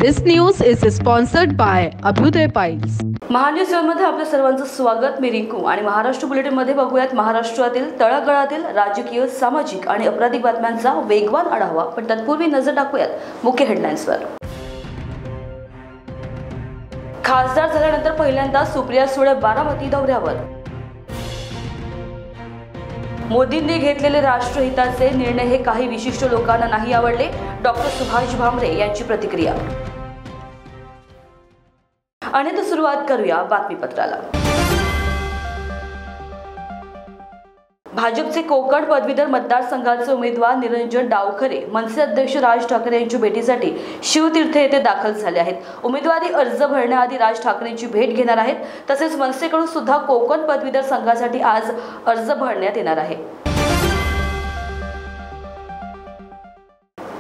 This news is sponsored by Abhyuday Piles. Mahanews मध्ये आपल्या सर्वांचं स्वागत. मी रिंकू आणि महाराष्ट्र बुलेटिन मध्ये बघूयात महाराष्ट्रातील तळागाळातील राजकीय, सामाजिक आणि आपराधिक बातम्यांचा वेगवान आढावा. पण तत्पूर्वी नजर टाकूयात मुख्य हेडलाईन्सवर. खासदार झाल्यानंतर पहिल्यांदा सुप्रिया सुळे बारामती दौऱ्यावर. मोदींनी घेतलेले राष्ट्रहिताचे निर्णय हे काही विशिष्ट लोकांना नाही आवडले. डॉक्टर सुभाष भामरे यांची प्रतिक्रिया. आणि तर सुरुवात करूया बातमीपत्राला. भाजपचे कोकण पदवीधर मतदारसंघाचे उमेदवार निरंजन डावखरे मनसे अध्यक्ष राज ठाकरे यांच्या भेटीसाठी शिवतीर्थ येथे दाखल झाले आहेत. उमेदवारी अर्ज भरण्याआधी राज ठाकरेंची भेट घेणार आहेत. तसेच मनसेकडून सुद्धा कोकण पदवीधर संघासाठी आज अर्ज भरण्यात येणार आहे.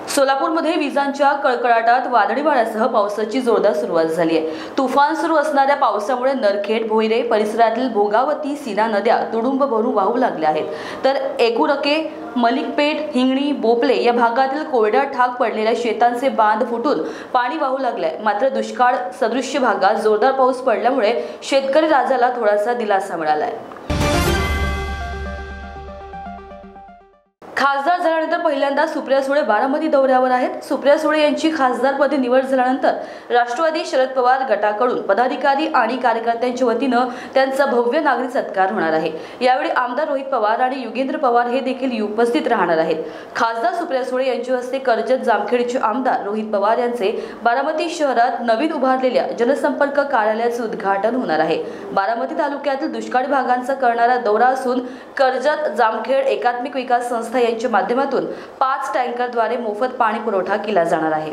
सोलापूरमध्ये विजांच्या कडकडाटात वादळी वाऱ्यासह पावसाची जोरदार सुरुवात झाली आहे. तुफान सुरू असणाऱ्या पावसामुळे नरखेड, भोईरे परिसरातील भोगावती, सीना नद्या तुडुंब भरून वाहू लागल्या आहेत. तर एकूरके, मलिकपेठ, हिंगणी, बोपले या भागातील कोरड्या ठाक पडलेल्या शेतांचे बांध फुटून पाणी वाहू लागले. मात्र दुष्काळ सदृश्य भागात जोरदार पाऊस पडल्यामुळे शेतकरी राजाला थोडासा दिलासा मिळालाय. खासदार झाल्यानंतर पहिल्यांदा सुप्रिया सुळे बारामती दौऱ्यावर आहेत. सुप्रिया सुळे यांची खासदारपदी निवड झाल्यानंतर राष्ट्रवादी शरद पवार गटाकडून पदाधिकारी आणि कार्यकर्त्यांच्या वतीनं त्यांचा भव्य नागरिक सत्कार होणार आहे. यावेळी आमदार रोहित पवार आणि युगेंद्र पवार हे देखील उपस्थित राहणार आहेत. खासदार सुप्रिया सुळे यांच्या हस्ते कर्जत जामखेडचे आमदार रोहित पवार यांचे बारामती शहरात नवीन उभारलेल्या जनसंपर्क कार्यालयाचे उद्घाटन होणार आहे. बारामती तालुक्यातील दुष्काळी भागांचा करणारा दौरा असून कर्जत जामखेड एकात्मिक विकास संस्था यांच्या माध्यमातून 5 टँकरद्वारे मोफत पाणी पुरवठा केला जाणार आहे.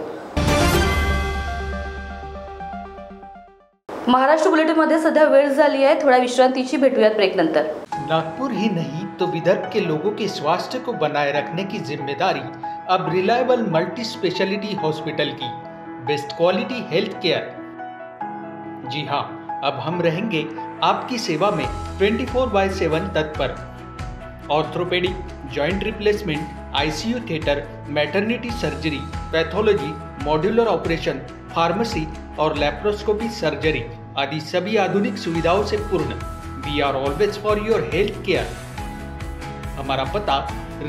महाराष्ट्र बुलेटिन मध्ये सध्या वेळ झाली आहे. थोड्या विश्रांतीची. भेटूयात ब्रेक नंतर. नागपुर ही नहीं तो विदर्भ के लोगों के स्वास्थ्य को बनाए रखने की जिम्मेदारी अब रिलायबल मल्टी स्पेशलिटी हॉस्पिटल की. Best quality health care. जी हाँ, अब हम रहेंगे आपकी सेवा में 24/7 तत्पर. Orthopaedic, joint replacement, ICU theatre, maternity surgery, pathology, modular operation, pharmacy और लैप्रोस्कोपी सर्जरी आदि सभी आधुनिक सुविधाओं से पूर्ण. We are always for your health care. हमारा पता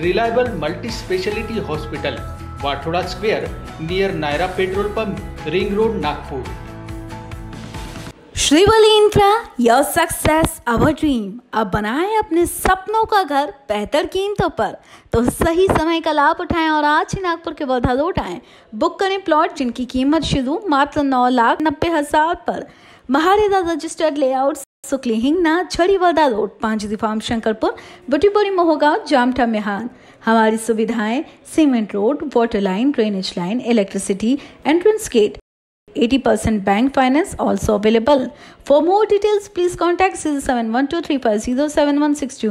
reliable multi speciality hospital, Wathoda square, near Nayara petrol pump, ring road, Nagpur. Shrivali infra, your success our dream. अब बनाएं अपने सपनों का घर बेहतर कीमतों पर. तो सही समय का लाभ उठाएं और आज ही नागपुर के वर्धा रोड आएं. बुक करें प्लॉट जिनकी कीमत शुरू मात्र 9,90,000 पर. महारेदा रजिस्टर्ड लेआउट, सुकली हिंगना, छड़ी वर्धा रोड, 5 फार्म शंकरपुर, बुटीबोरी मोहगांव, जामठा मेहान. हमारी सुविधाएं cement road, water line, drainage line, electricity, entrance gate, 80% bank finance also available. For more details, please contact 071235076162.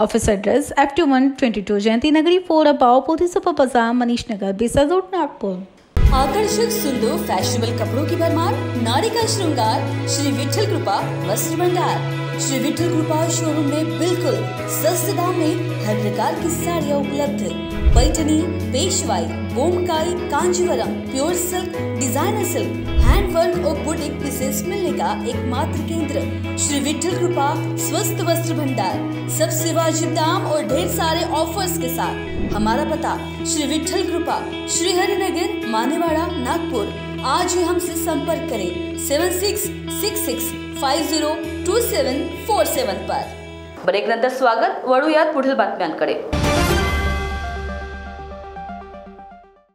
Office address F2122 Jayanti Nagari 4 above Bodhisattva Bazaar, Manish Nagar, Besar Road, Nagpur. आकर्षक, सुंदर, fashionable कपड़ों की भरमार, नारी का श्रृंगार, श्री विठल कृपा वस्त्र भंडार. श्री विठल कृपा शोरूम में बिल्कुल सस्ते दाम में हर प्रकार की साड़ियाँ उपलब्ध. Paithani, Peshwai, Bomkai, Kanjeevaram, pure silk, designer silk, handwork और बुटीक पीसेस मिलने का एकमात्र केंद्र श्री विठल कृपा स्वस्थ वस्त्र भंडार. सबसे वाजिब दाम और ढेर सारे ऑफर्स के साथ. हमारा पता श्री विठल कृपा, श्री हरिनगर, मानेवाड़ा, नागपुर. आज ही हमसे संपर्क करें 7666502747 पर. ब्रेक नंतर स्वागत. वळूयात पुढील बातम्यांकडे.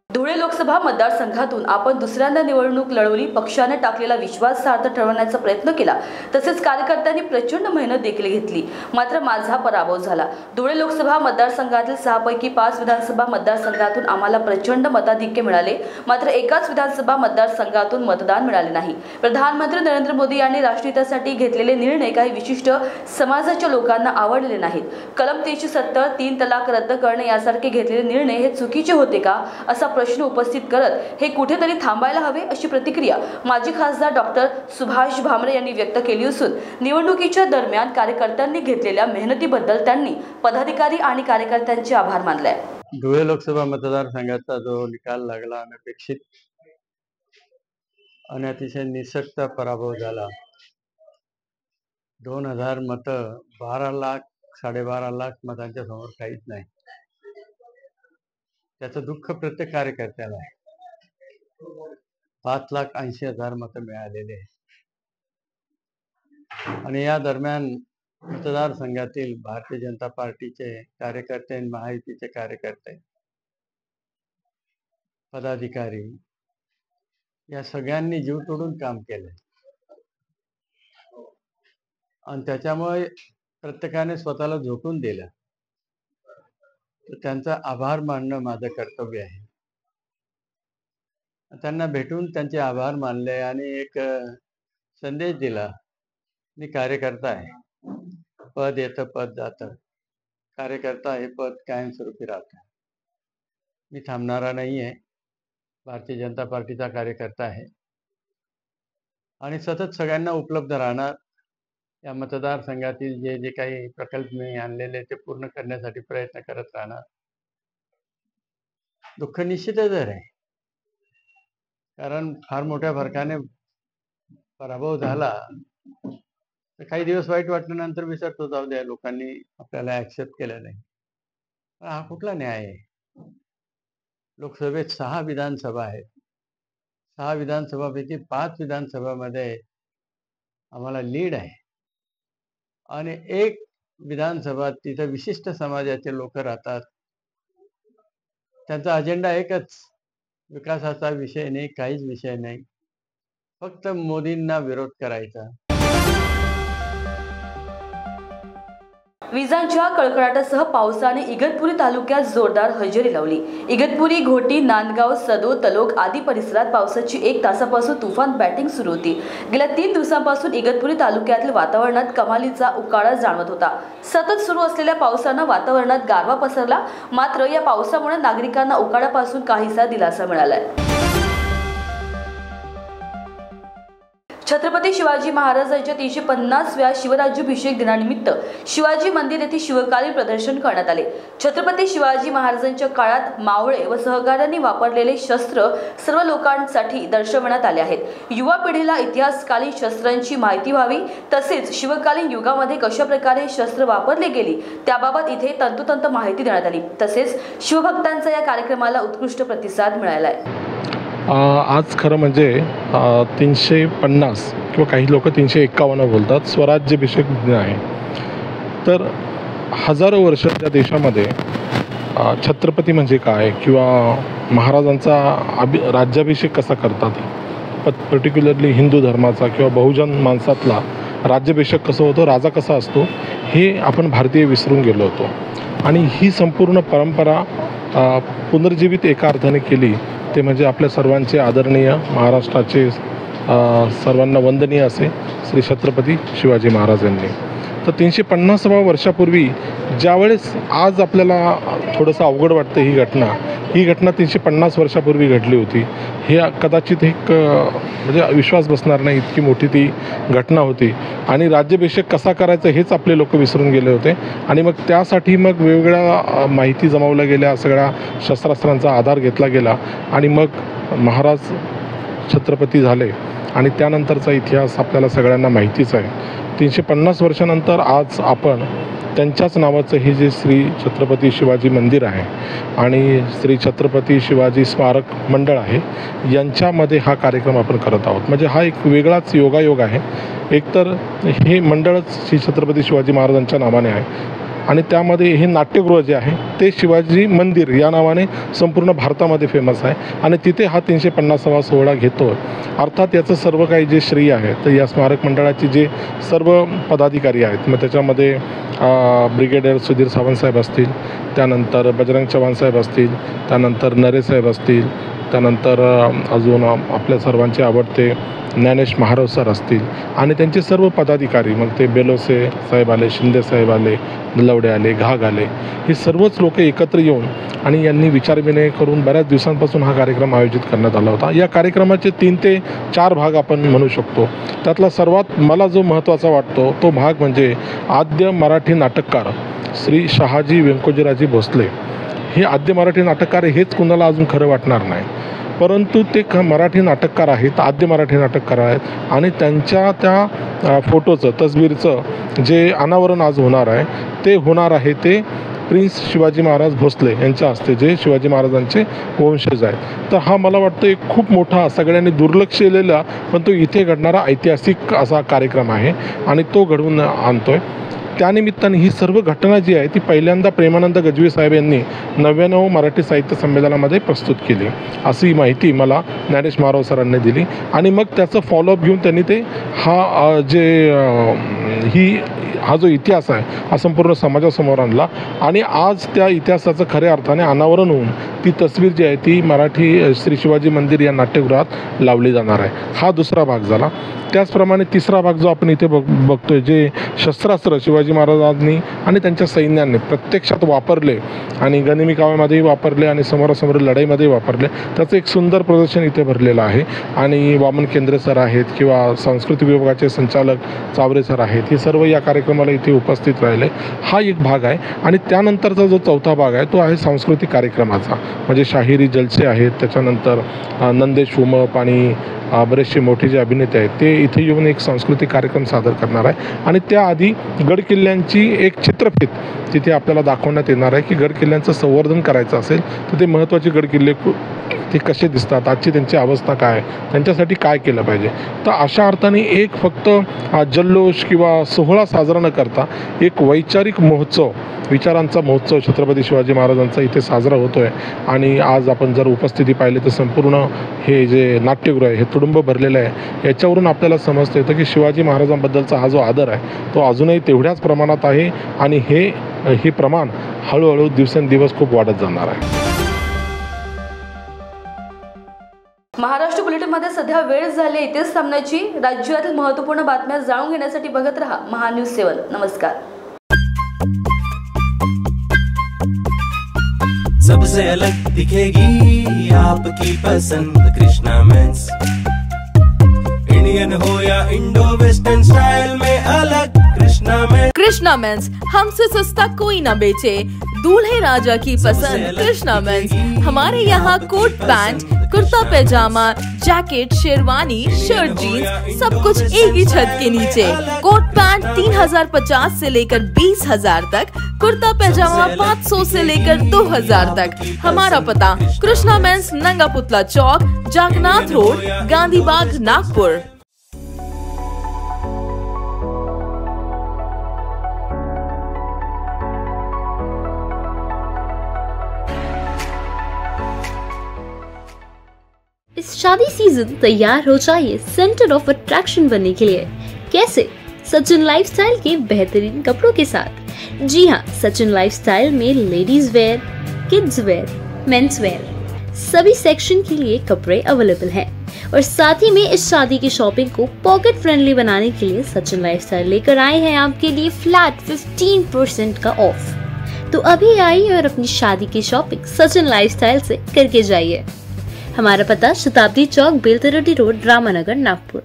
धुळे लोकसभा मतदारसंघातून आपण दुसऱ्यांदा निवडणूक लढवली. पक्षाने टाकलेला विश्वासार्थ ठरवण्याचा प्रयत्न केला. तसेच कार्यकर्त्यांनी प्रचंड मेहनत देखील घेतली. मात्र माझा पराभव झाला. धुळे लोकसभा मतदारसंघातील 6 पैकी 5 विधानसभा मतदारसंघातून आम्हाला प्रचंड मताधिक्य मिळाले. मात्र एकाच विधानसभा मतदारसंघातून मतदान मिळाले नाही. प्रधानमंत्री नरेंद्र मोदी यांनी राष्ट्रहितासाठी घेतलेले निर्णय काही विशिष्ट समाजाच्या लोकांना आवडलेले नाहीत. कलम 370, 3 तलाक रद्द करणे यासारखे घेतलेले निर्णय हे चुकीचे होते का असा प्रश्न उपस्थित करत हे कुठेतरी थांबायला हवे अशी प्रतिक्रिया माजी खासदार डॉक्टर सुभाष भामरे यांनी व्यक्त केली असून निवडणुकीच्या दरम्यान कार्यकर्त्यांनी घेतलेल्या मेहनतीबद्दल त्यांनी पदाधिकारी आणि कार्यकर्त्यांचे आभार मानले. धुळे लोकसभा मतदारसंघाचा जो निकाल लागला अनपेक्षित आणि अतिशय निसटता पराभव झाला. 2000 मतं, 12 लाख 12.5 लाख मतांच्या समोर काहीच नाही. त्याचं दुःख प्रत्येक कार्यकर्त्याला आहे. 5,80,000 मतं मिळालेले आहेत. आणि या दरम्यान मतदारसंघातील भारतीय जनता पार्टीचे कार्यकर्ते, महायुतीचे कार्यकर्ते, पदाधिकारी या सगळ्यांनी जीव तोडून काम केलं आणि त्याच्यामुळे प्रत्येकाने स्वतःला झोकून दिलं. तर त्यांचा आभार मानणं माझं कर्तव्य आहे. त्यांना भेटून त्यांचे आभार मानले आणि एक संदेश दिला, मी कार्यकर्ता आहे. पद येतं पद जातं, कार्यकर्ता हे पद कायमस्वरूपी राहतं. मी थांबणारा नाही आहे. भारतीय जनता पार्टीचा कार्यकर्ता आहे आणि सतत सगळ्यांना उपलब्ध राहणार. या मतदारसंघातील जे जे काही प्रकल्प मी आणलेले ते पूर्ण करण्यासाठी प्रयत्न करत राहणार. दुःख निश्चितच आहे, कारण फार मोठ्या फरकाने पराभव झाला तर काही दिवस वाईट वाटल्यानंतर विसरतो, जाऊ द्या, लोकांनी आपल्याला ऍक्सेप्ट केलं नाही. पण हा कुठला न्याय आहे? लोकसभेत 6 विधानसभा आहेत. 6 विधानसभापैकी 5 विधानसभामध्ये आम्हाला लीड आहे आणि एक विधानसभा तिथं विशिष्ट समाजाचे लोक राहतात. त्यांचा अजेंडा एकच, विकासाचा विषय नाही, काहीच विषय नाही, फक्त मोदींना विरोध करायचा. विजांच्या कडकडाटासह पावसाने इगतपुरी तालुक्यात जोरदार हजेरी लावली. इगतपुरी, घोटी, नांदगाव, सदो, तलोक आदी परिसरात पावसाची 1 तासापासून तुफान बॅटिंग सुरू होती. गेल्या 3 दिवसांपासून इगतपुरी तालुक्यातील वातावरणात कमालीचा उकाडा जाणवत होता. सतत सुरू असलेल्या पावसानं वातावरणात गारवा पसरला. मात्र या पावसामुळे नागरिकांना उकाड्यापासून काहीसा दिलासा मिळालाय. छत्रपती शिवाजी महाराजांच्या 350व्या शिवराज्याभिषेक दिनानिमित्त शिवाजी मंदिर येथे शिवकालीन प्रदर्शन करण्यात आले. छत्रपती शिवाजी महाराजांच्या काळात मावळे व सहकाऱ्यांनी वापरलेले शस्त्र सर्व लोकांसाठी दर्शवण्यात आले आहेत. युवा पिढीला इतिहासकालीन शस्त्रांची माहिती व्हावी, तसेच शिवकालीन युगामध्ये कशा प्रकारे शस्त्र वापरले गेली त्याबाबत इथे तंतोतंत माहिती देण्यात आली. तसेच शिवभक्तांचा या कार्यक्रमाला उत्कृष्ट प्रतिसाद मिळाला आहे. आज खरं म्हणजे 350 किंवा काही लोक 351 बोलतात, स्वराज्याभिषेक दिन आहे. तर हजारो वर्ष त्या देशामध्ये छत्रपती म्हणजे काय किंवा महाराजांचा राज्याभिषेक कसा करतात, पर्टिक्युलरली हिंदू धर्माचा किंवा बहुजन माणसातला राज्याभिषेक कसं होतो, राजा कसा असतो, हे आपण भारतीय विसरून गेलो होतो. आणि ही संपूर्ण परंपरा पुनर्जीवित एका अर्थाने केली ते म्हणजे आपल्या सर्वांचे आदरणीय, महाराष्ट्राचे सर्वांना वंदनीय असे श्री छत्रपती शिवाजी महाराजांनी. तर 350व्या वर्षापूर्वी ज्यावेळेस आज आपल्याला थोडंसं अवघड वाटतं ही घटना 350 वर्षापूर्वी घडली होती. हे कदाचित एक म्हणजे विश्वास बसणार नाही, इतकी मोठी ती घटना होती. आणि राज्याभिषेक कसा करायचा हेच आपले लोक विसरून गेले होते. आणि मग त्यासाठी मग वेगवेगळ्या माहिती जमवल्या गेल्या, सगळ्या शस्त्रास्त्रांचा आधार घेतला गेला आणि मग महाराज छत्रपती झाले. आणि त्यानंतरचा इतिहास आपल्याला सगळ्यांना माहितीच आहे. 350 वर्षानंतर आज आपण त्यांच्याच नावाचं हे जे श्री छत्रपती शिवाजी मंदिर आहे आणि श्री छत्रपती शिवाजी स्मारक मंडळ आहे, यांच्यामध्ये हा कार्यक्रम आपण करत आहोत. म्हणजे हा एक वेगळाच योगायोग आहे. एकतर हे मंडळच श्री छत्रपती शिवाजी महाराजांच्या नावाने आहे आणि त्यामध्ये हे नाट्यगृह जे आहे ते शिवाजी मंदिर या नावाने संपूर्ण भारतामध्ये फेमस आहे आणि तिथे हा 350वा सोहळा घेतो. अर्थात याचं सर्व काही जे श्रेय आहे तर या स्मारक मंडळाचे जे सर्व पदाधिकारी आहेत, मग त्याच्यामध्ये ब्रिगेडियर सुधीर सावंतसाहेब असतील, त्यानंतर बजरंग चव्हाणसाहेब असतील, त्यानंतर नरेसाहेब असतील, त्यानंतर अजून आपल्या सर्वांचे आवडते ज्ञानेश महाराज सर असतील आणि त्यांचे सर्व पदाधिकारी, मग ते बेलोसे साहेब आले, शिंदे साहेब आले, नलवडे आले, घाग आले, हे सर्वच लोक एकत्र येऊन आणि यांनी विचारविनिमय करून बऱ्याच दिवसांपासून हा कार्यक्रम आयोजित करण्यात आला होता. या कार्यक्रमाचे 3 ते 4 भाग आपण म्हणू शकतो. त्यातला सर्वात मला जो महत्त्वाचा वाटतो तो भाग म्हणजे आद्य मराठी नाटककार श्री शहाजी व्यंकोजीराजे भोसले. हे आद्य मराठी नाटककार हेच कुणाला अजून खरं वाटणार नाही. परंतु ते मराठी नाटककार आहेत, आद्य मराठी नाटककार आहेत आणि त्यांच्या त्या फोटोचं तस्वीरचं जे अनावरण आज होणार आहे ते होणार आहे ते प्रिन्स शिवाजी महाराज भोसले यांच्या हस्ते, जे शिवाजी महाराजांचे वंशज आहेत. तर हा मला वाटतं एक खूप मोठा, सगळ्यांनी दुर्लक्ष केलेला पण तो इथे घडणारा ऐतिहासिक असा कार्यक्रम आहे आणि तो घडवून आणतोय. त्यानिमित्ताने ही सर्व घटना जी आहे ती पहिल्यांदा प्रेमानंद गज्वी साहेब यांनी 99 मराठी साहित्य संमेलनामध्ये प्रस्तुत केली, अशी माहिती मला ज्ञानेश मारव सरांनी दिली. आणि मग त्याचं फॉलोअप घेऊन त्यांनी ते हा जो इतिहास आहे हा संपूर्ण समाजासमोर आणला आणि आज त्या इतिहासाचं खऱ्या अर्थाने अनावरण होऊन ती तस्वीर जी आहे ती मराठी श्री शिवाजी मंदिर या नाट्यगृहात लावली जाणार आहे. हा दुसरा भाग झाला. त्याचप्रमाणे तिसरा भाग जो आपण इथे बघतोय, जे शस्त्रास्त्र शिवाजी महाराजांनी आणि त्यांच्या सैन्याने प्रत्यक्षात वापरले आणि गनिमी काव्यामध्येही वापरले आणि समोरासमोर लढाईमध्ये वापरले, त्याचं एक सुंदर प्रदर्शन इथे भरलेलं आहे. आणि वामन केंद्रे सर आहेत किंवा सांस्कृतिक विभागाचे संचालक चावरे सर आहेत, हे सर्व या कार्यक्रमाला इथे उपस्थित राहिले. हा एक भाग आहे. आणि त्यानंतरचा जो चौथा भाग आहे तो आहे सांस्कृतिक कार्यक्रमाचा, म्हणजे शाहिरी जलसे आहेत, त्याच्यानंतर नंदेश उमप आणि बरेचसे मोठे जे अभिनेते आहेत ते इथे येऊन एक सांस्कृतिक कार्यक्रम सादर करणार आहे. आणि त्याआधी गडकिल्ल्यांची एक चित्रफित तिथे आपल्याला दाखवण्यात येणार आहे की गडकिल्ल्यांचं संवर्धन करायचं असेल तर ते महत्त्वाचे गडकिल्ले ते कसे दिसतात, आजची त्यांची अवस्था काय, त्यांच्यासाठी काय केलं पाहिजे. तर अशा अर्थाने एक फक्त जल्लोष किंवा सोहळा साजरा न करता एक वैचारिक महोत्सव, विचारांचा महोत्सव छत्रपती शिवाजी महाराजांचा इथे साजरा होतो आहे. आणि आज आपण जर उपस्थिती पाहिली तर संपूर्ण हे जे नाट्यगृह आहे हे तुडुंब भरलेलं आहे. याच्यावरून आपल्याला समजतं येतं की शिवाजी महाराजांबद्दलचा हा जो आदर आहे तो अजूनही तेवढ्याच प्रमाणात आहे आणि हे प्रमाण हळूहळू दिवसेंदिवस खूप वाढत जाणार आहे. महाराष्ट्र बुलेटिनमध्ये सध्या वेळ झाली इथेच थांबण्याची. राज्यातील महत्त्वपूर्ण बातम्या जाणून घेण्यासाठी बघत रहा महान्यूज 7. नमस्कार. सबसे अलग दिखेगी आपकी पसंद कृष्णा मेंस. इंडियन हो या इंडो वेस्टर्न स्टाइल में अलग कृष्णा मेंस, हमसे सस्ता कोई ना बेचे. दूल्हे राजा की पसंद कृष्णा मेंस. हमारे यहाँ coat pant, kurta pyjama, jacket, sherwani, shirt, jeans सब कुछ एक ही छत के नीचे. कोट पैंट 3050 से लेकर 20,000 तक, कुर्ता पैजामा 500 से लेकर 2000 तक. हमारा पता कृष्णा मेंस, नंगा पुतला चौक, जागनाथ रोड, गांधी बाग, नागपुर. इस शादी सीजन तैयार हो जाइए सेंटर ऑफ अट्रैक्शन बनने के लिए. कैसे? सचिन लाइफस्टाइल के बेहतरीन कपड़ों के साथ. जी हाँ, सचिन लाइफस्टाइल में ladies wear, kids wear, mens wear सभी सेक्शन के लिए कपड़े अवेलेबल हैं. और साथ ही में इस शादी की शॉपिंग को पॉकेट फ्रेंडली बनाने के लिए सचिन लाइफस्टाइल लेकर आए हैं आपके लिए फ्लैट 15% का ऑफ. तो अभी आइए और अपनी शादी की शॉपिंग सचिन लाइफस्टाइल से करके जाइए. हमारा पता शताब्दी चौक, बेलतरोटी रोड, रामानगर, नागपुर.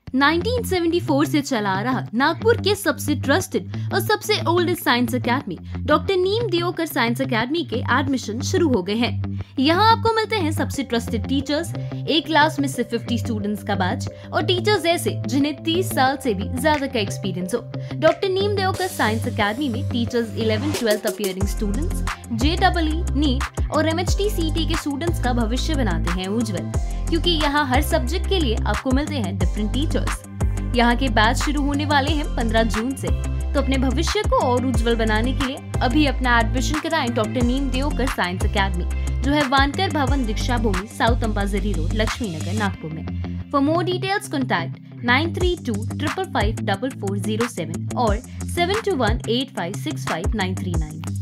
1974 से चला आ रहा नागपुर के सबसे ट्रस्टेड और सबसे ओल्डेस्ट साइंस एकेडमी डॉक्टर नीम दियोकर साइंस एकेडमी के एडमिशन शुरू हो गए हैं. यहाँ आपको मिलते हैं सबसे ट्रस्टेड टीचर्स, एक क्लास में सिर्फ 50 स्टूडेंट्स का बैच और टीचर्स ऐसे जिन्हें 30 साल से भी ज्यादा का एक्सपीरियंस हो. डॉक्टर नीम दियोकर साइंस एकेडमी में teachers 11th-12th appearing students, JEE, नीट और MHT CT के स्टूडेंट्स का भविष्य बनाते हैं उज्जवल, क्योंकि यहाँ हर सब्जेक्ट के लिए आपको मिलते हैं डिफरेंट टीचर्स. यहाँ के बैच शुरू होने वाले हैं 15 जून से. तो अपने भविष्य को और उज्जवल बनाने के लिए अभी अपना एडमिशन कराएं डॉक्टर नीम दियोकर साइंस एकेडमी, जो है वानकर भवन, दीक्षा भूमि, साउथ अंपाजरी रोड, लक्ष्मी नगर, नागपुर में. फॉर मोर डिटेल्स कॉन्टैक्ट 9325554407 और 7218565 939.